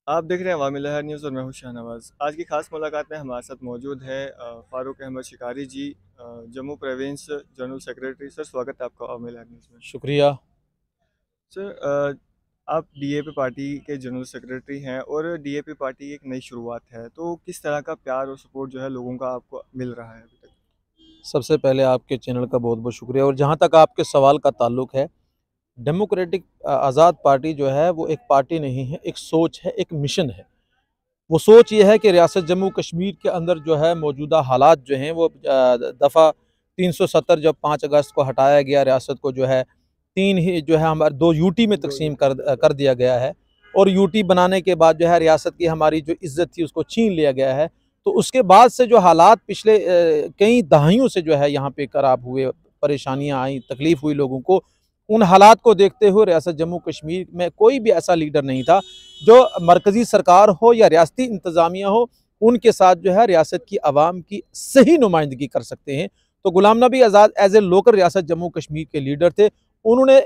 आप देख रहे हैं अवामी लहर न्यूज़ और मैं हूं शाहनवाज। आज की खास मुलाकात में हमारे साथ मौजूद है Farooq Ahmad Shikari ji, Jammu province general secretary. Sir, स्वागत है आपका अवामी लहर न्यूज़ में। शुक्रिया। सर, आप डीएपी पार्टी के जनरल सेक्रेटरी हैं और डीएपी पार्टी एक नई शुरुआत है, तो किस तरह का प्यार और सपोर्ट जो है लोगों का आपको मिल रहा है अभी तक? सबसे पहले आपके चैनल का बहुत बहुत शुक्रिया। और जहाँ तक आपके सवाल का ताल्लुक है, डेमोक्रेटिक आज़ाद पार्टी जो है वो एक पार्टी नहीं है, एक सोच है, एक मिशन है। वो सोच ये है कि रियासत जम्मू कश्मीर के अंदर जो है मौजूदा हालात जो हैं वो दफ़ा 370 जब 5 अगस्त को हटाया गया, रियासत को जो है तीन ही जो है हमारे दो यूटी में दो तकसीम यूनिट। कर दिया गया है। और यूटी बनाने के बाद जो है रियासत की हमारी जो इज्जत थी उसको छीन लिया गया है। तो उसके बाद से जो हालात पिछले कई दहाइयों से जो है यहाँ पे खराब हुए, परेशानियाँ आई, तकलीफ़ हुई लोगों को, उन हालात को देखते हुए रियासत जम्मू कश्मीर में कोई भी ऐसा लीडर नहीं था जो मरकज़ी सरकार हो या रियासती इंतज़ामिया हो, उनके साथ जो है रियासत की आवाम की सही नुमाइंदगी कर सकते हैं। तो Ghulam Nabi Azad as a local रियासत जम्मू कश्मीर के लीडर थे। उन्होंने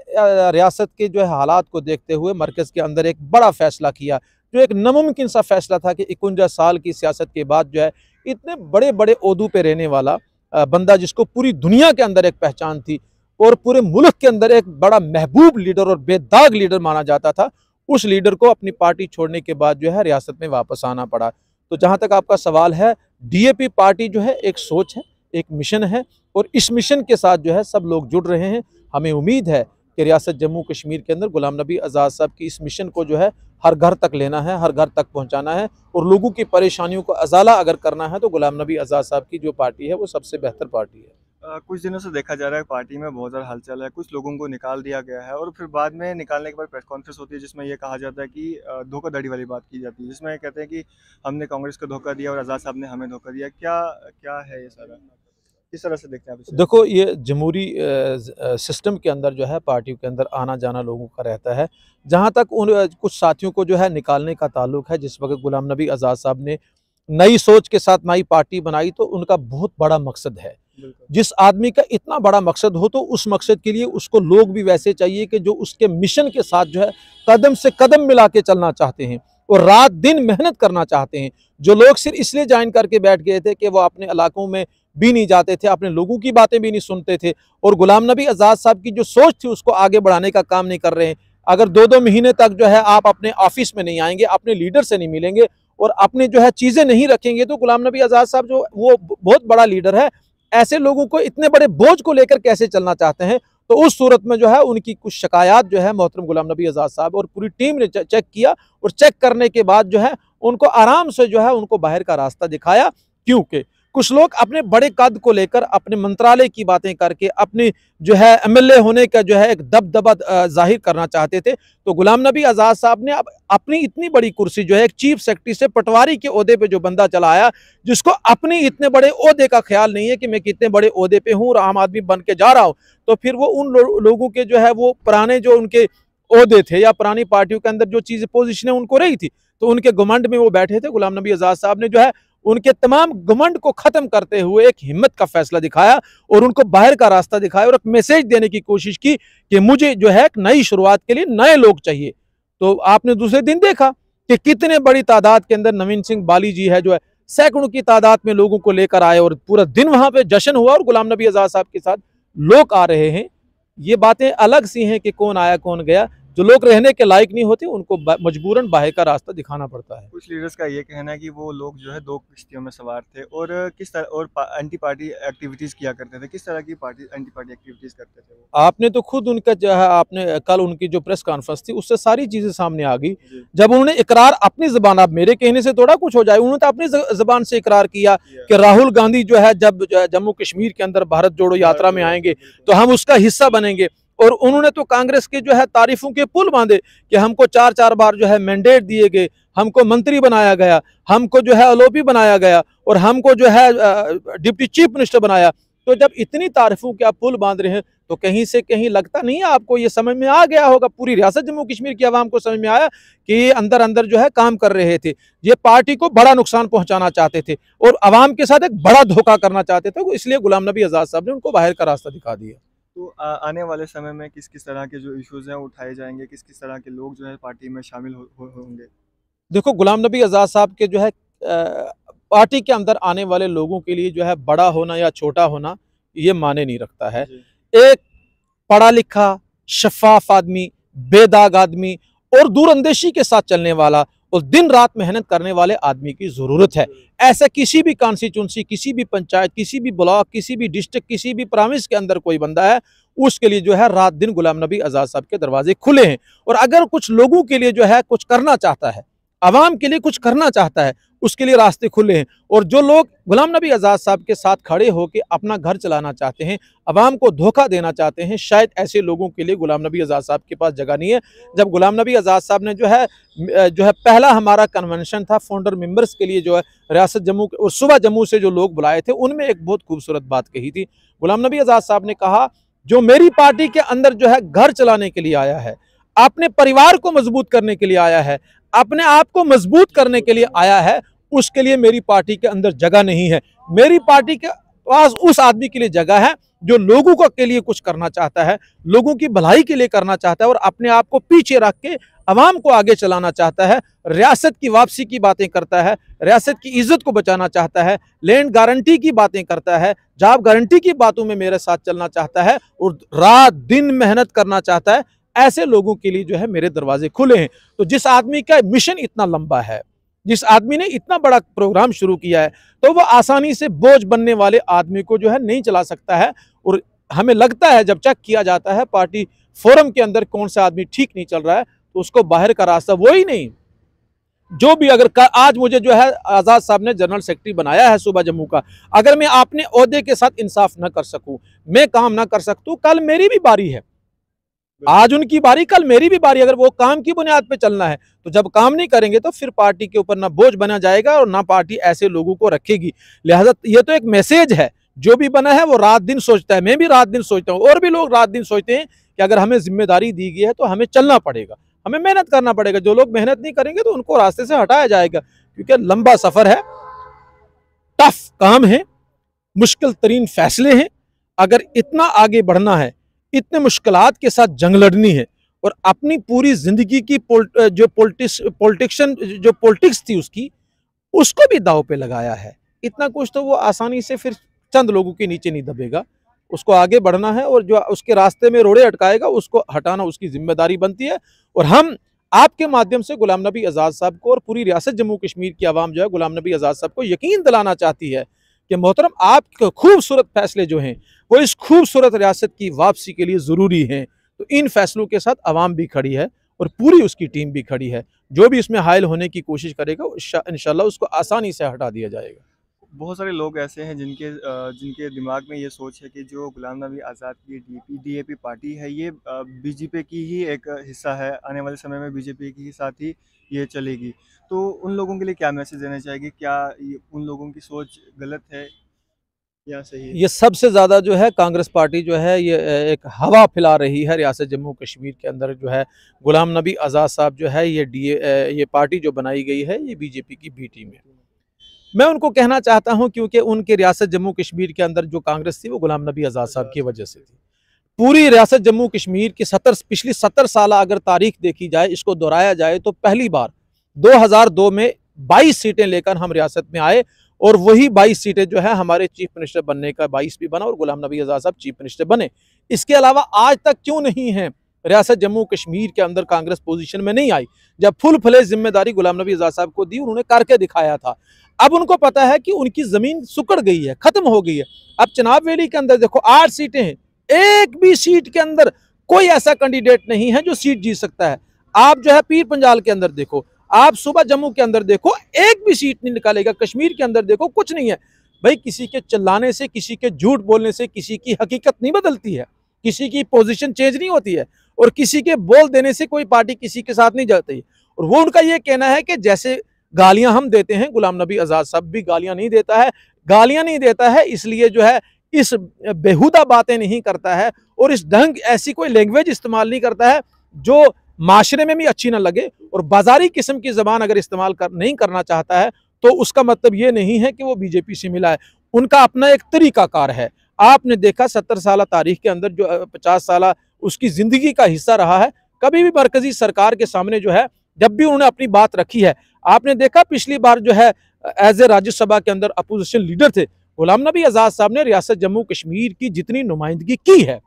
रियासत के जो है हालात को देखते हुए मरकज़ के अंदर एक बड़ा फ़ैसला किया, जो एक नामुमकिन सा फ़ैसला था कि 51 साल की सियासत के बाद जो है इतने बड़े बड़े ओहदों पे रहने वाला बंदा, जिसको पूरी दुनिया के अंदर एक पहचान थी और पूरे मुल्क के अंदर एक बड़ा महबूब लीडर और बेदाग लीडर माना जाता था, उस लीडर को अपनी पार्टी छोड़ने के बाद जो है रियासत में वापस आना पड़ा। तो जहाँ तक आपका सवाल है, डीएपी पार्टी जो है एक सोच है, एक मिशन है, और इस मिशन के साथ जो है सब लोग जुड़ रहे हैं। हमें उम्मीद है कि रियासत जम्मू कश्मीर के अंदर गुलाम नबी आज़ाद साहब की इस मिशन को जो है हर घर तक लेना है, हर घर तक पहुँचाना है, और लोगों की परेशानियों को अजाला अगर करना है तो गुलाम नबी आज़ाद साहब की जो पार्टी है वो सबसे बेहतर पार्टी है। कुछ दिनों से देखा जा रहा है पार्टी में बहुत ज़्यादा हलचल है, कुछ लोगों को निकाल दिया गया है और फिर बाद में निकालने के बाद प्रेस कॉन्फ्रेंस होती है जिसमें ये कहा जाता है कि धोखाधड़ी वाली बात की जाती है, जिसमें कहते हैं कि हमने कांग्रेस को धोखा दिया और आज़ाद साहब ने हमें धोखा दिया। क्या क्या है ये सारा? किस तरह से देखते हैं आप इसे? देखो, ये जमहूरी सिस्टम के अंदर जो है पार्टियों के अंदर आना जाना लोगों का रहता है। जहाँ तक उन कुछ साथियों को जो है निकालने का ताल्लुक है, जिस वक्त गुलाम नबी आज़ाद साहब ने नई सोच के साथ नई पार्टी बनाई तो उनका बहुत बड़ा मकसद है। बिल्कुल। जिस आदमी का इतना बड़ा मकसद हो तो उस मकसद के लिए उसको लोग भी वैसे चाहिए कि जो उसके मिशन के साथ जो है कदम से कदम मिला के चलना चाहते हैं और रात दिन मेहनत करना चाहते हैं। जो लोग सिर्फ इसलिए ज्वाइन करके बैठ गए थे कि वो अपने इलाकों में भी नहीं जाते थे, अपने लोगों की बातें भी नहीं सुनते थे, और गुलाम नबी आज़ाद साहब की जो सोच थी उसको आगे बढ़ाने का काम नहीं कर रहे हैं। अगर 2-2 महीने तक जो है आप अपने ऑफिस में नहीं आएंगे, अपने लीडर से नहीं मिलेंगे और अपने जो है चीज़ें नहीं रखेंगे, तो गुलाम नबी आज़ाद साहब जो वो बहुत बड़ा लीडर है, ऐसे लोगों को इतने बड़े बोझ को लेकर कैसे चलना चाहते हैं? तो उस सूरत में जो है उनकी कुछ शिकायत जो है मोहतरम गुलाम नबी आज़ाद साहब और पूरी टीम ने चेक किया, और चेक करने के बाद जो है उनको आराम से जो है उनको बाहर का रास्ता दिखाया। क्योंकि कुछ लोग अपने बड़े कद को लेकर अपने मंत्रालय की बातें करके अपने जो है एमएलए होने का जो है एक दबदबा जाहिर करना चाहते थे। तो गुलाम नबी आज़ाद साहब ने अब अपनी इतनी बड़ी कुर्सी जो है एक चीफ सेक्रेटरी से पटवारी के ओहदे पे जो बंदा चला आया, जिसको अपने इतने बड़े ओहदे का ख्याल नहीं है कि मैं कितने बड़े ओहदे पे हूँ और आम आदमी बन के जा रहा हूँ, तो फिर वो उन लोगों के जो है वो पुराने जो उनके ओहदे थे या पुरानी पार्टियों के अंदर जो चीज़ें पोजीशनें उनको रही थी, तो उनके घमंड में वो बैठे थे। गुलाम नबी आज़ाद साहब ने जो है उनके तमाम घमंड को खत्म करते हुए एक हिम्मत का फैसला दिखाया और उनको बाहर का रास्ता दिखाया और एक मैसेज देने की कोशिश की कि मुझे जो है एक नई शुरुआत के लिए नए लोग चाहिए। तो आपने दूसरे दिन देखा कि कितने बड़ी तादाद के अंदर नवीन सिंह बाली जी है जो है सैकड़ों की तादाद में लोगों को लेकर आए और पूरा दिन वहां पे जश्न हुआ और गुलाम नबी आज़ाद साहब के साथ लोग आ रहे हैं। ये बातें अलग सी हैं कि कौन आया कौन गया। जो लोग रहने के लायक नहीं होते उनको मजबूरन बाहर का रास्ता दिखाना पड़ता है। कुछ लीडर्स का ये कहना है कि वो लोग जो है 2 किश्तियों में सवार थे और किस तरह और एंटी पार्टी एक्टिविटीज़ किया करते थे। किस तरह की पार्टी एंटी पार्टी एक्टिविटीज़ करते थे वो? आपने तो खुद उनका जो है आपने कल उनकी जो प्रेस कॉन्फ्रेंस थी उससे सारी चीजें सामने आ गई। जी। जब उन्होंने इकरार अपनी जबान, आप मेरे कहने से थोड़ा कुछ हो जाए, उन्होंने तो अपनी जबान से इकरार किया कि राहुल गांधी जो है जब जम्मू कश्मीर के अंदर भारत जोड़ो यात्रा में आएंगे तो हम उसका हिस्सा बनेंगे। और उन्होंने तो कांग्रेस के जो है तारीफों के पुल बांधे कि हमको 4-4 बार जो है मैंडेट दिए गए, हमको मंत्री बनाया गया, हमको जो है एलओपी बनाया गया और हमको जो है डिप्टी चीफ मिनिस्टर बनाया। तो जब इतनी तारीफों के आप पुल बांध रहे हैं तो कहीं से कहीं लगता नहीं है आपको ये समझ में आ गया होगा, पूरी रियासत जम्मू कश्मीर की आवाम को समझ में आया कि ये अंदर अंदर जो है काम कर रहे थे, ये पार्टी को बड़ा नुकसान पहुंचाना चाहते थे और आवाम के साथ एक बड़ा धोखा करना चाहते थे, इसलिए गुलाम नबी आज़ाद साहब ने उनको बाहर का रास्ता दिखा दिया। तो आने वाले समय में किस-किस तरह के जो इश्यूज़ हैं उठाए जाएँगे? किस-किस तरह के लोग जो है पार्टी में शामिल होंगे? देखो, गुलाम नबी आज़ाद साहब के जो है पार्टी के अंदर आने वाले लोगों के लिए जो है बड़ा होना या छोटा होना ये माने नहीं रखता है। जी। एक पढ़ा लिखा, शफ़ाफ़ आदमी, बेदाग आदमी और दूरअंदेशी के साथ चलने वाला और दिन रात मेहनत करने वाले आदमी की ज़रूरत है। ऐसा किसी भी कॉन्स्टिट्यूंसी, किसी भी पंचायत, किसी भी ब्लॉक, किसी भी डिस्ट्रिक्ट, किसी भी प्रोविंस के अंदर कोई बंदा है, उसके लिए जो है रात दिन गुलाम नबी आज़ाद साहब के दरवाजे खुले हैं। और अगर कुछ लोगों के लिए जो है कुछ करना चाहता है, आवाम के लिए कुछ करना चाहता है, उसके लिए रास्ते खुले हैं। और जो लोग गुलाम नबी आज़ाद साहब के साथ खड़े होकर अपना घर चलाना चाहते हैं, आवाम को धोखा देना चाहते हैं, शायद ऐसे लोगों के लिए गुलाम नबी आज़ाद साहब के पास जगह नहीं है। जब गुलाम नबी आज़ाद साहब ने जो है पहला हमारा कन्वेंशन था फाउंडर मेंबर्स के लिए, जो है रियासत जम्मू और सूबा जम्मू से जो लोग बुलाए थे, उनमें एक बहुत खूबसूरत बात कही थी। गुलाम नबी आज़ाद साहब ने कहा, जो मेरी पार्टी के अंदर जो है घर चलाने के लिए आया है, अपने परिवार को मजबूत करने के लिए आया है, अपने आप को मजबूत करने के लिए आया है, उसके लिए मेरी पार्टी के अंदर जगह नहीं है। मेरी पार्टी के पास उस आदमी के लिए जगह है जो लोगों को के लिए कुछ करना चाहता है, लोगों की भलाई के लिए करना चाहता है और अपने आप को पीछे रख के अवाम को आगे चलाना चाहता है, रियासत की वापसी की बातें करता है, रियासत की इज्जत को बचाना चाहता है, लैंड गारंटी की बातें करता है, जॉब गारंटी की बातों में मेरे साथ चलना चाहता है और रात दिन मेहनत करना चाहता है। ऐसे लोगों के लिए जो है मेरे दरवाजे खुले हैं। तो जिस आदमी का मिशन इतना लंबा है, जिस आदमी ने इतना बड़ा प्रोग्राम शुरू किया है, तो वो आसानी से बोझ बनने वाले आदमी को जो है नहीं चला सकता है। और हमें लगता है जब चेक किया जाता है पार्टी फोरम के अंदर कौन सा आदमी ठीक नहीं चल रहा है, तो उसको बाहर का रास्ता वो ही नहीं, जो भी अगर आज मुझे जो है आज़ाद साहब ने जनरल सेक्रेटरी बनाया है सूबा जम्मू का, अगर मैं अपने ओहदे के साथ इंसाफ न कर सकूं, मैं काम ना कर सकूं, कल मेरी भी बारी है। आज उनकी बारी, कल मेरी भी बारी। अगर वो काम की बुनियाद पे चलना है, तो जब काम नहीं करेंगे तो फिर पार्टी के ऊपर ना बोझ बना जाएगा और ना पार्टी ऐसे लोगों को रखेगी। लिहाजा ये तो एक मैसेज है, जो भी बना है वो रात दिन सोचता है, मैं भी रात दिन सोचता हूँ और भी लोग रात दिन सोचते हैं कि अगर हमें जिम्मेदारी दी गई है तो हमें चलना पड़ेगा, हमें मेहनत करना पड़ेगा। जो लोग मेहनत नहीं करेंगे तो उनको रास्ते से हटाया जाएगा, क्योंकि लंबा सफर है, टफ काम है, मुश्किल तरीन फैसले हैं। अगर इतना आगे बढ़ना है, इतने मुश्किलात के साथ जंग लड़नी है और अपनी पूरी जिंदगी की जो पॉलिटिक्स थी उसकी, उसको भी दांव पे लगाया है, इतना कुछ तो वो आसानी से फिर चंद लोगों के नीचे नहीं दबेगा। उसको आगे बढ़ना है और जो उसके रास्ते में रोड़े अटकाएगा उसको हटाना उसकी जिम्मेदारी बनती है। और हम आपके माध्यम से गुलाम नबी आज़ाद साहब को और पूरी रियासत जम्मू कश्मीर की आवाम जो है गुलाम नबी आज़ाद साहब को यकीन दिलाना चाहती है कि मोहतरम, आपके खूबसूरत फैसले जो हैं वो इस खूबसूरत रियासत की वापसी के लिए ज़रूरी हैं। तो इन फैसलों के साथ आवाम भी खड़ी है और पूरी उसकी टीम भी खड़ी है। जो भी इसमें हायल होने की कोशिश करेगा इंशाल्लाह उसको आसानी से हटा दिया जाएगा। बहुत सारे लोग ऐसे हैं जिनके दिमाग में ये सोच है कि जो गुलाम नबी आज़ाद की डीएपी पार्टी है, ये बीजेपी की ही एक हिस्सा है, आने वाले समय में बीजेपी के साथ ही ये चलेगी। तो उन लोगों के लिए क्या मैसेज देना चाहेगी? क्या उन लोगों की सोच गलत है या सही है? ये सबसे ज़्यादा जो है कांग्रेस पार्टी जो है ये एक हवा फैला रही है रियासत जम्मू कश्मीर के अंदर। जो है गुलाम नबी आज़ाद साहब जो है ये पार्टी जो बनाई गई है ये बीजेपी की बी टीम है। मैं उनको कहना चाहता हूं, क्योंकि उनके रियासत जम्मू कश्मीर के अंदर जो कांग्रेस थी वो गुलाम नबी आज़ाद साहब की वजह से थी। पूरी रियासत जम्मू कश्मीर की पिछली 70 साल अगर तारीख देखी जाए, इसको दोहराया जाए, तो पहली बार 2002 में 22 सीटें लेकर हम रियासत में आए और वही 22 सीटें जो है हमारे चीफ मिनिस्टर बनने का 22 भी बना और गुलाम नबी आज़ाद साहब चीफ मिनिस्टर बने। इसके अलावा आज तक क्यों नहीं है रियासत जम्मू कश्मीर के अंदर कांग्रेस पोजीशन में नहीं आई? जब फुल फ्लेज जिम्मेदारी गुलाम नबी आज़ाद साहब को दी, उन्होंने करके दिखाया था। अब उनको पता है कि उनकी जमीन सुकड़ गई है, खत्म हो गई है। अब चनाब वैली के अंदर देखो 8 सीटें हैं, एक भी सीट के अंदर कोई ऐसा कैंडिडेट नहीं है जो सीट जीत सकता है। आप जो है पीर पंजाल के अंदर देखो, आप सूबा जम्मू के अंदर देखो, एक भी सीट नहीं निकालेगा। कश्मीर के अंदर देखो, कुछ नहीं है भाई। किसी के चिल्लाने से, किसी के झूठ बोलने से किसी की हकीकत नहीं बदलती है, किसी की पोजीशन चेंज नहीं होती है और किसी के बोल देने से कोई पार्टी किसी के साथ नहीं जाती। और वो उनका ये कहना है कि जैसे गालियां हम देते हैं, गुलाम नबी आज़ाद साहब भी गालियां नहीं देता है। गालियां नहीं देता है इसलिए जो है इस बेहुदा बातें नहीं करता है और इस ढंग ऐसी कोई लैंग्वेज इस्तेमाल नहीं करता है जो माशरे में भी अच्छी ना लगे। और बाजारी किस्म की ज़बान अगर इस्तेमाल नहीं करना चाहता है तो उसका मतलब ये नहीं है कि वो बीजेपी से मिला है। उनका अपना एक तरीकाकार है। आपने देखा 70 साल तारीख के अंदर जो 50 साल उसकी ज़िंदगी का हिस्सा रहा है, कभी भी मरकजी सरकार के सामने जो है जब भी उन्होंने अपनी बात रखी है, आपने देखा पिछली बार जो है एज ए राज्यसभा के अंदर अपोजिशन लीडर थे, गुलाम नबी आजाद साहब ने रियासत जम्मू कश्मीर की जितनी नुमाइंदगी की है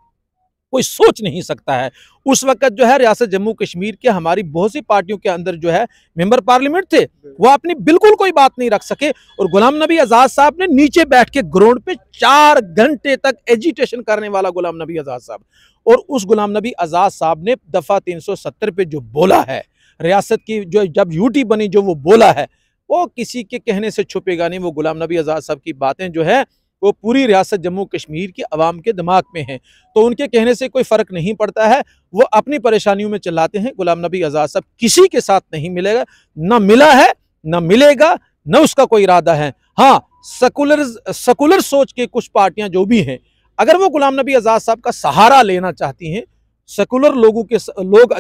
कोई सोच नहीं सकता है। उस वक्त जो है रियासत जम्मू कश्मीर के हमारी बहुत सी पार्टियों के अंदर जो है मेंबर पार्लियामेंट थे, वो अपनी बिल्कुल कोई बात नहीं रख सके, और गुलाम नबी आजाद साहब ने नीचे बैठ के ग्राउंड पे 4 घंटे तक एजिटेशन करने वाला गुलाम नबी आजाद साहब, और उस गुलाम नबी आजाद साहब ने दफा 370 पे जो बोला है, रियासत की जो जब यूटी बनी जो वो बोला है, वो किसी के कहने से छुपेगा नहीं। वो गुलाम नबी आजाद साहब की बातें जो है वो पूरी रियासत जम्मू कश्मीर की आवाम के दिमाग में है, तो उनके कहने से कोई फर्क नहीं पड़ता है। वो अपनी परेशानियों में चिल्लाते हैं। गुलाम नबी आजाद साहब किसी के साथ नहीं मिलेगा, न मिला है, न मिलेगा, न उसका कोई इरादा है। हाँ, सेकुलर सोच के कुछ पार्टियां जो भी हैं, अगर वो गुलाम नबी आजाद साहब का सहारा लेना चाहती हैं, सेकुलर लोग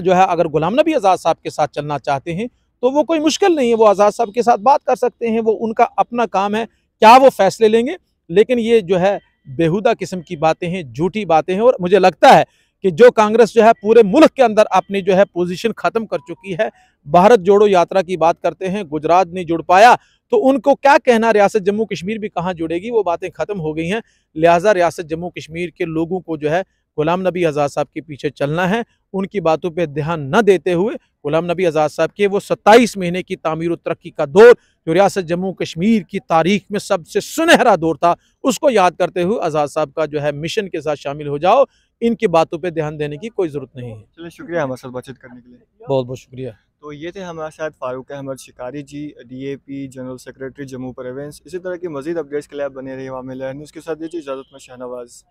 जो है अगर गुलाम नबी आजाद साहब के साथ चलना चाहते हैं, तो वो कोई मुश्किल नहीं है, वो आजाद साहब के साथ बात कर सकते हैं। वो उनका अपना काम है, क्या वो फैसले लेंगे। लेकिन ये जो है बेहुदा किस्म की बातें हैं, झूठी बातें हैं, और मुझे लगता है कि जो कांग्रेस जो है पूरे मुल्क के अंदर अपनी जो है पोजीशन खत्म कर चुकी है। भारत जोड़ो यात्रा की बात करते हैं, गुजरात नहीं जुड़ पाया तो उनको क्या कहना, रियासत जम्मू कश्मीर भी कहाँ जुड़ेगी, वो बातें खत्म हो गई हैं। लिहाजा रियासत जम्मू कश्मीर के लोगों को जो है गुलाम नबी आजाद साहब के पीछे चलना है, उनकी बातों पर ध्यान न देते हुए गुलाम नबी आजाद साहब के वो 27 महीने की तामीर और तरक्की का दौर जो रियासत जम्मू कश्मीर की तारीख में सबसे सुनहरा दौर था, उसको याद करते हुए आजाद साहब का जो है मिशन के साथ शामिल हो जाओ। इनकी बातों पे ध्यान देने की कोई जरूरत नहीं है। चलिए, शुक्रिया हमारे साथ बातचीत करने के लिए। बहुत बहुत शुक्रिया। तो ये थे हमारे साथ Farooq Ahmad Shikari ji, DAP general secretary Jammu province. इसी तरह की मजीद अपडेट्स के लिए आप बने रहिए न्यूज़ के साथ। दीजिए इजाज़त में, शाहनवाज।